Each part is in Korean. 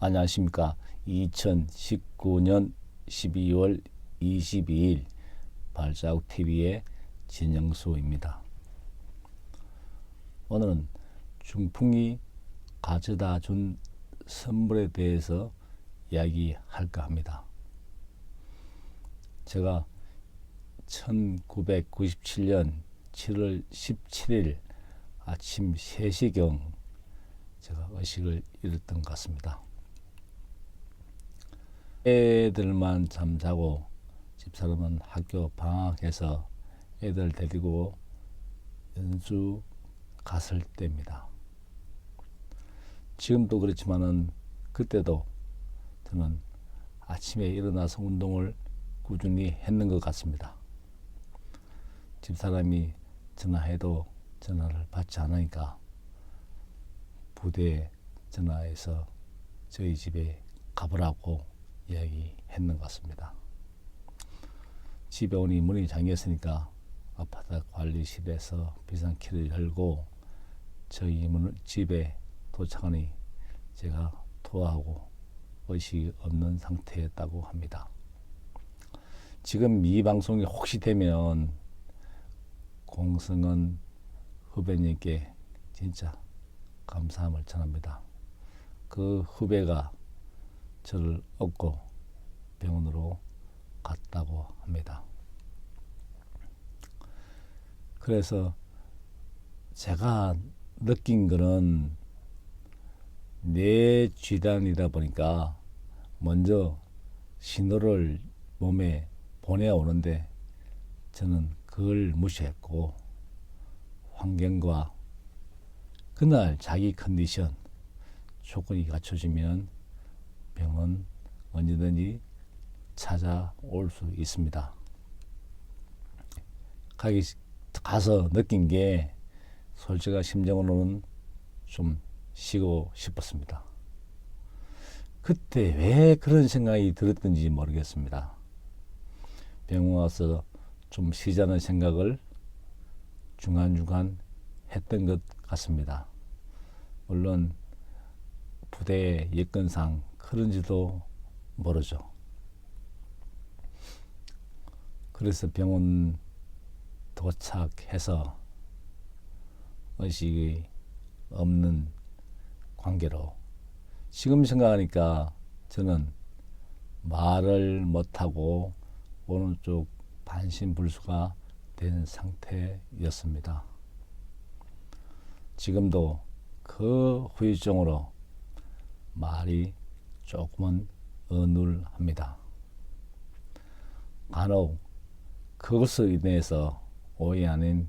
안녕하십니까. 2019년 12월 22일 발자국TV의 진영수입니다. 오늘은 중풍이 가져다 준 선물에 대해서 이야기할까 합니다. 제가 1997년 7월 17일 아침 3시경 제가 의식을 잃었던 것 같습니다. 애들만 잠자고 집사람은 학교 방학해서 애들 데리고 연수 갔을 때입니다. 지금도 그렇지만은 그때도 저는 아침에 일어나서 운동을 꾸준히 했는 것 같습니다. 집사람이 전화해도 전화를 받지 않으니까 부대에 전화해서 저희 집에 가보라고 이야기했는 것 같습니다. 집에 오니 문이 잠겼으니까 아파트 관리실에서 비상키를 열고 저희 집에 도착하니 제가 토하고 의식이 없는 상태였다고 합니다. 지금 이 방송이 혹시 되면 공성은 후배님께 진짜 감사함을 전합니다. 그 후배가 저를 업고 병원으로 갔다고 합니다. 그래서 제가 느낀 거는 뇌질환이다 보니까 먼저 신호를 몸에 보내오는데 저는 그걸 무시했고 환경과 그날 자기 컨디션 조건이 갖춰지면 병은 언제든지 찾아올 수 있습니다. 가서 느낀 게 솔직한 심정으로는 좀 쉬고 싶었습니다. 그때 왜 그런 생각이 들었던지 모르겠습니다. 병원 와서 좀 쉬자는 생각을 중간중간 했던 것 같습니다. 물론 부대의 여건상 그런지도 모르죠. 그래서 병원 도착해서 의식이 없는 관계로 지금 생각하니까 저는 말을 못하고 오른쪽 반신불수가 된 상태였습니다. 지금도 그 후유증으로 말이 조금은 어눌합니다. 간혹 그것으로 인해서 오해 아닌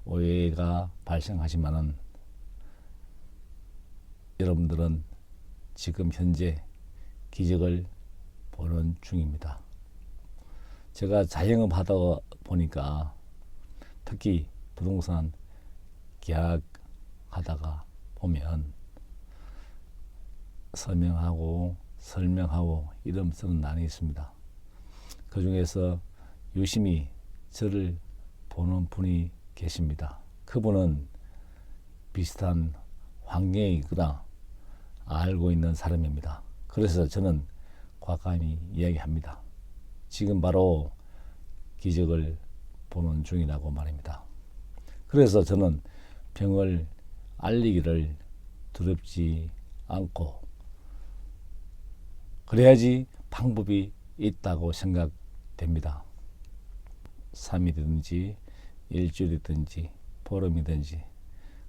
오해가 발생하지만은 여러분들은 지금 현재 기적을 보는 중입니다. 제가 자영업 하다 보니까 특히 부동산 계약하다가 보면 설명하고 이름 쓰는 난이 있습니다. 그 중에서 유심히 저를 보는 분이 계십니다. 그분은 비슷한 환경에 있거나 알고 있는 사람입니다. 그래서 저는 과감히 이야기합니다. 지금 바로 기적을 보는 중이라고 말입니다. 그래서 저는 병을 알리기를 두렵지 않고 그래야지 방법이 있다고 생각됩니다. 3일이든지 일주일이든지 보름이든지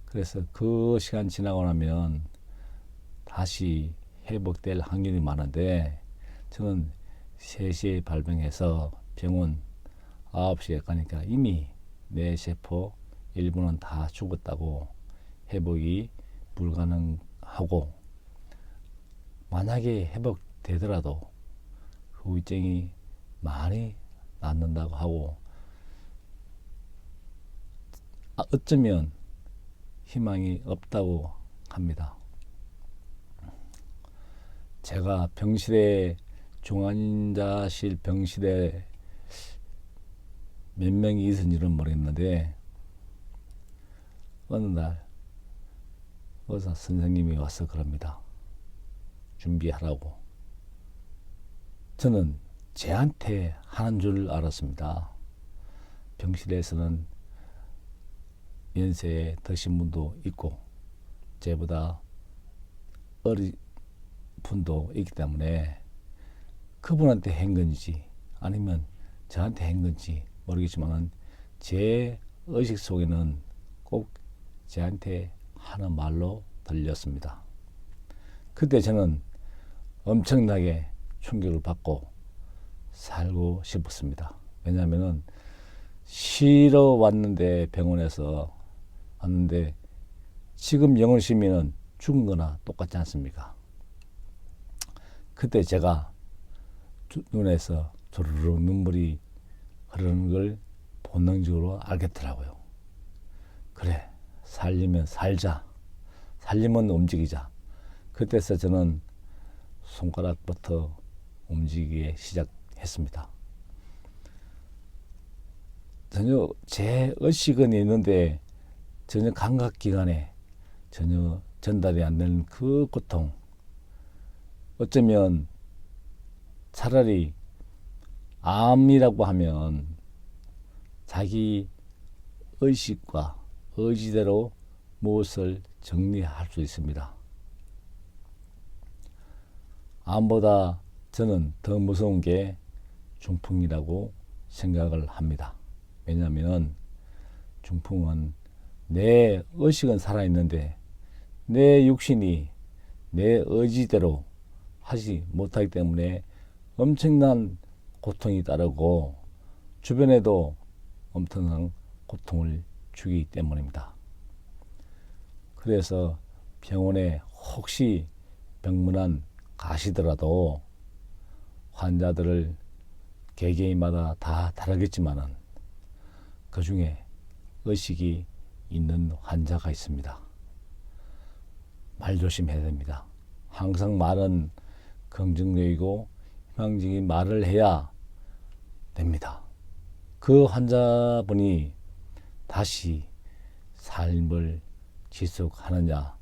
그래서 그 시간 지나고 나면 다시 회복될 확률이 많은데 저는 3시에 발병해서 병원 9시에 가니까 이미 내 세포 일부는 다 죽었다고 회복이 불가능하고 만약에 회복되더라도 후유증이 많이 낫는다고 하고 어쩌면 희망이 없다고 합니다. 제가 병실에 중환자실 병실에 몇 명이 있었는지는 모르겠는데 어느 날 의사 선생님이 와서 그럽니다. 준비하라고 저는 제한테 하는 줄 알았습니다. 병실에서는 연세에 드신 분도 있고 제보다 어린 분도 있기 때문에 그분한테 한 건지 아니면 저한테 한 건지 모르겠지만 제 의식 속에는 꼭 저한테 하는 말로 들렸습니다. 그때 저는 엄청나게 충격을 받고 살고 싶었습니다. 왜냐하면 쉬러 왔는데 병원에서 왔는데 지금 영월 시민은 죽은 거나 똑같지 않습니까? 그때 제가 눈에서 주르륵 눈물이 흐르는 걸 본능적으로 알겠더라고요. 그래, 살리면 살자. 살리면 움직이자. 그때서 저는 손가락부터 움직이기 시작했습니다. 전혀 제 의식은 있는데 전혀 감각기관에 전혀 전달이 안 되는 그 고통. 어쩌면 차라리 암이라고 하면 자기 의식과 의지대로 무엇을 정리할 수 있습니다. 암보다 저는 더 무서운 게 중풍이라고 생각을 합니다. 왜냐하면 중풍은 내 의식은 살아있는데 내 육신이 내 의지대로 하지 못하기 때문에 엄청난 고통이 따르고 주변에도 엄청난 고통을 주기 때문입니다. 그래서 병원에 혹시 병문안 가시더라도 환자들을 개개인마다 다 다르겠지만은 그 중에 의식이 있는 환자가 있습니다. 말 조심해야 됩니다. 항상 말은 긍정적이고 희망적인 말을 해야 됩니다. 그 환자분이 다시 삶을 지속하느냐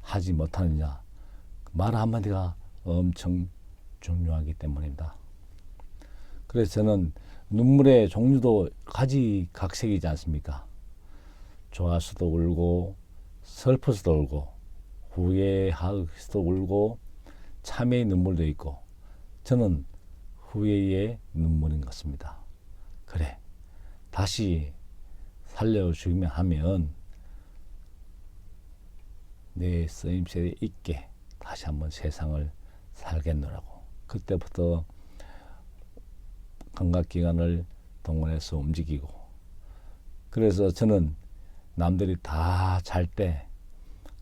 하지 못하느냐 말 한마디가 엄청 중요하기 때문입니다. 그래서 저는 눈물의 종류도 가지각색이지 않습니까? 좋아서도 울고 슬퍼서도 울고 후회하서도 울고 참회의 눈물도 있고 저는 후회의 눈물인 것 같습니다. 그래, 다시 살려주기만 하면 내 쓰임새에 있게 다시 한번 세상을 살겠노라고. 그때부터 감각기관을 동원해서 움직이고 그래서 저는 남들이 다 잘 때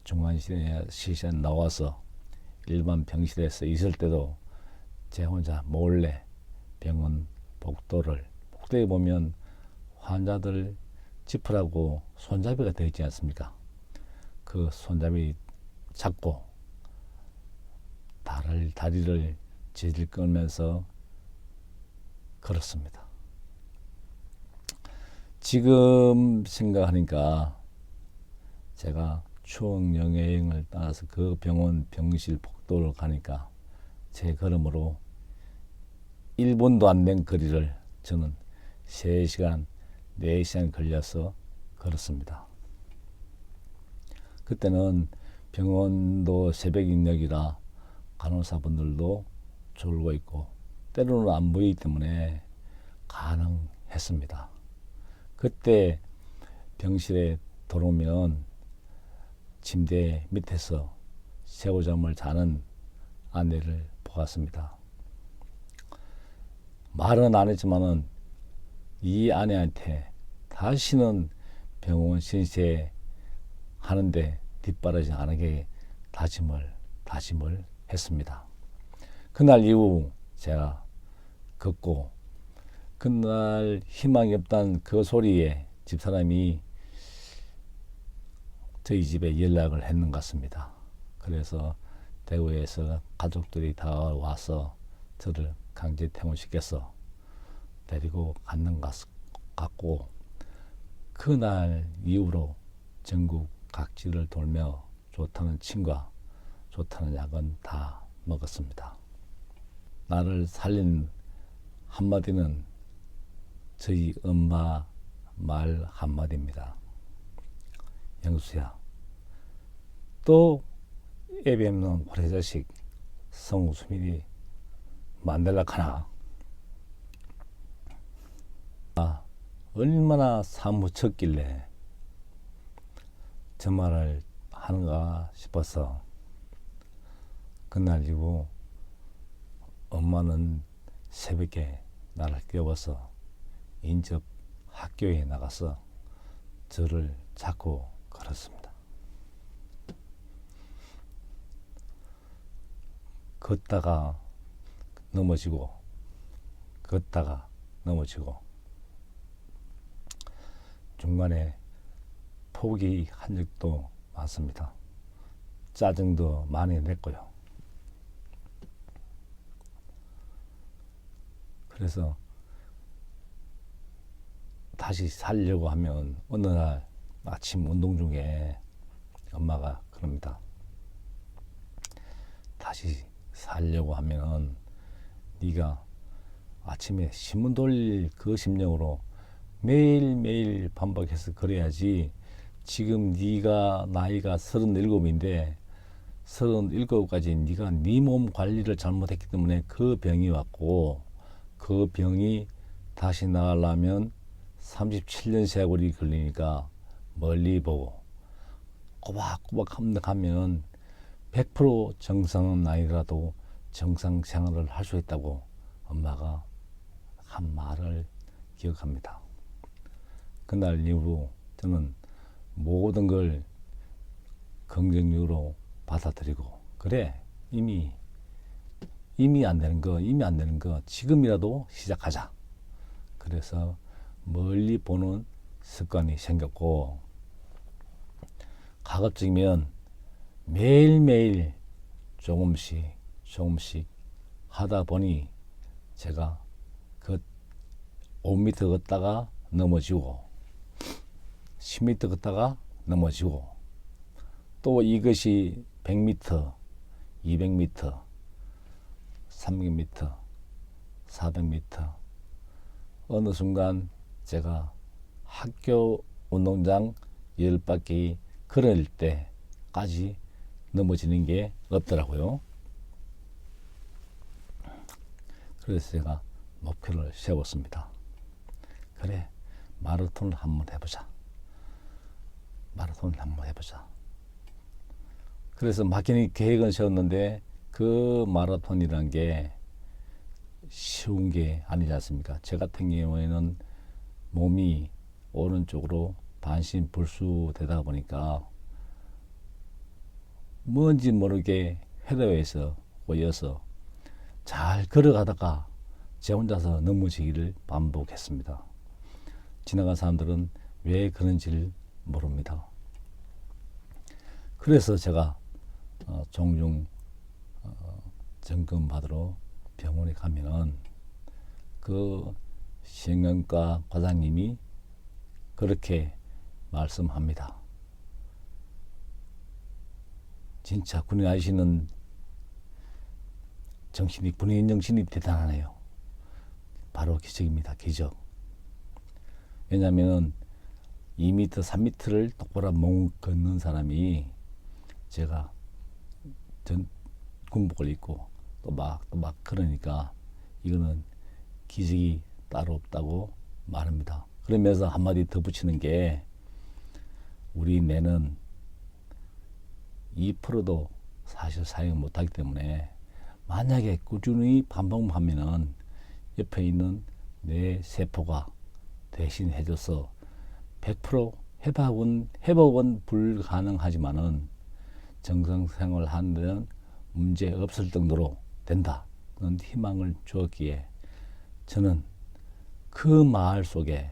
중환시에 나와서 일반 병실에서 있을 때도 제 혼자 몰래 병원 복도에 보면 환자들 짚으라고 손잡이가 되어 있지 않습니까? 그 손잡이 잡고 다리를 질질 끌면서 걸었습니다. 지금 생각하니까 제가 추억 여행을 따라서 그 병원 병실 복도를 가니까 제 걸음으로 1분도 안 된 거리를 저는 3시간, 4시간 걸려서 걸었습니다. 그때는 병원도 새벽 인력이라 간호사분들도 졸고 있고 때로는 안 보이기 때문에 가능했습니다. 그때 병실에 들어오면 침대 밑에서 새우잠을 자는 아내를 보았습니다. 말은 안 했지만은 이 아내한테 다시는 병원 신세 하는데 뒷바라지 안 하게 다짐을 했습니다. 그날 이후 제가 걷고 그날 희망이 없다는 그 소리에 집사람이 저희 집에 연락을 했는 것 같습니다. 그래서 대구에서 가족들이 다 와서 저를 강제 퇴원시켜서 데리고 갔는 것 같고 그날 이후로 전국 각지를 돌며 좋다는 침과 좋다는 약은 다 먹었습니다. 나를 살린 한마디는 저희 엄마 말 한마디입니다. 영수야, 또 애비 없는 고래자식 성수민이 만들라 카나. 얼마나 사무쳤길래 저 말을 하는가 싶어서 그날 이후 엄마는 새벽에 나를 깨워서 인접 학교에 나가서 저를 잡고 걸었습니다. 걷다가 넘어지고 걷다가 넘어지고 중간에 포기한 적도 많습니다. 짜증도 많이 냈고요. 그래서 다시 살려고 하면 어느 날 아침 운동 중에 엄마가 그럽니다. 다시 살려고 하면 네가 아침에 신문 돌릴 그 심령으로 매일매일 반복해서 그래야지. 지금 네가 나이가 37인데 37까지 네가 네 몸 관리를 잘못했기 때문에 그 병이 왔고, 그 병이 다시 나으려면 37년 세월이 걸리니까 멀리 보고 꼬박꼬박 하면 100% 정상은 아니라도 정상 생활을 할 수 있다고 엄마가 한 말을 기억합니다. 그날 이후로 저는 모든 걸 긍정적으로 받아들이고, 그래, 이미 안 되는 거 지금이라도 시작하자. 그래서 멀리 보는 습관이 생겼고, 가급적이면 매일매일 조금씩 하다 보니 제가 그 5m 걷다가 넘어지고 10m 걷다가 넘어지고, 또 이것이 100m, 200m, 300m, 400m, 어느 순간 제가 학교 운동장 10바퀴 걸을 때까지 넘어지는 게 없더라고요. 그래서 제가 목표를 세웠습니다. 그래, 마라톤을 한번 해보자. 그래서 막연히 계획은 세웠는데 그 마라톤이란 게 쉬운 게 아니지 않습니까? 제 같은 경우에는 몸이 오른쪽으로 반신불수되다 보니까 뭔지 모르게 회로에서 꼬여서 잘 걸어가다가 제 혼자서 넘어지기를 반복했습니다. 지나간 사람들은 왜 그런지를 모릅니다. 그래서 제가 종종 점검 받으러 병원에 가면은 그 신경과 과장님이 그렇게 말씀합니다. 진짜 군인 아저씨는 군인 정신이 대단하네요. 바로 기적입니다. 기적. 왜냐하면 2m, 3m를 똑바로 못 걷는 사람이 제가 군복을 입고 또 막 그러니까 이거는 기적이 따로 없다고 말합니다. 그러면서 한마디 더 붙이는 게, 우리 뇌는 2%도 사실 사용 못하기 때문에 만약에 꾸준히 반복하면은 옆에 있는 뇌 세포가 대신 해줘서 100% 회복은 불가능하지만은 정상생활 하는 데는 문제 없을 정도로 된다는 희망을 주었기에, 저는 그 말 속에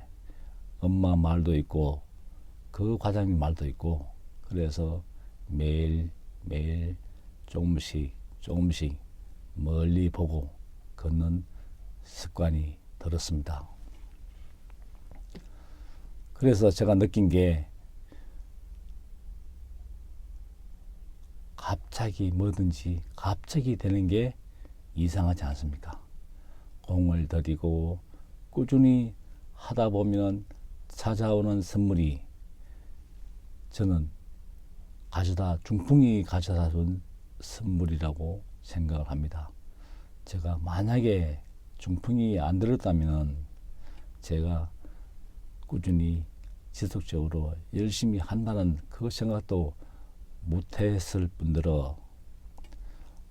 엄마 말도 있고 그 과장님 말도 있고, 그래서 매일 조금씩 멀리 보고 걷는 습관이 들었습니다. 그래서 제가 느낀 게, 갑자기 뭐든지 갑자기 되는 게 이상하지 않습니까? 공을 들이고 꾸준히 하다 보면 찾아오는 선물이 저는 중풍이 가져다 준 선물이라고 생각을 합니다. 제가 만약에 중풍이 안 들었다면 제가 꾸준히 지속적으로 열심히 한다는 그 생각도 못했을 뿐더러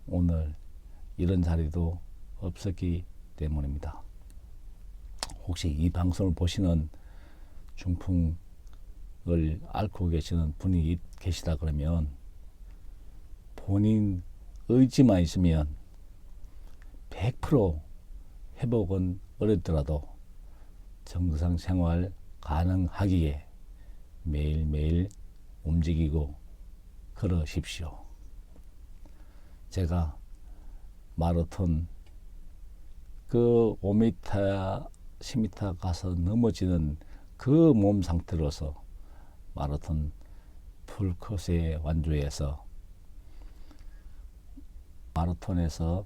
오늘 이런 자리도 없었기 때문입니다. 혹시 이 방송을 보시는 중풍을 앓고 계시는 분이 계시다 그러면 본인 의지만 있으면 100% 회복은 어렵더라도 정상 생활 가능하기에 매일매일 움직이고 걸으십시오. 제가 마라톤 그 5m, 10m 가서 넘어지는 그 몸 상태로서 마라톤 풀코스에 완주해서 마라톤에서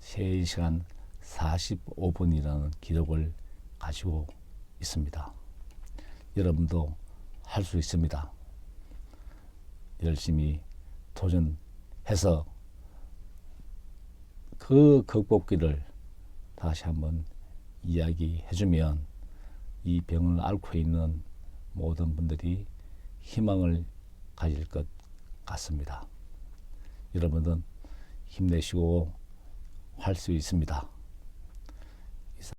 3시간 45분이라는 기록을 가지고 있습니다. 여러분도 할 수 있습니다. 열심히 도전해서 그 극복기를 다시 한번 이야기해주면 이 병을 앓고 있는 모든 분들이 희망을 가질 것 같습니다. 여러분은 힘내시고 할 수 있습니다.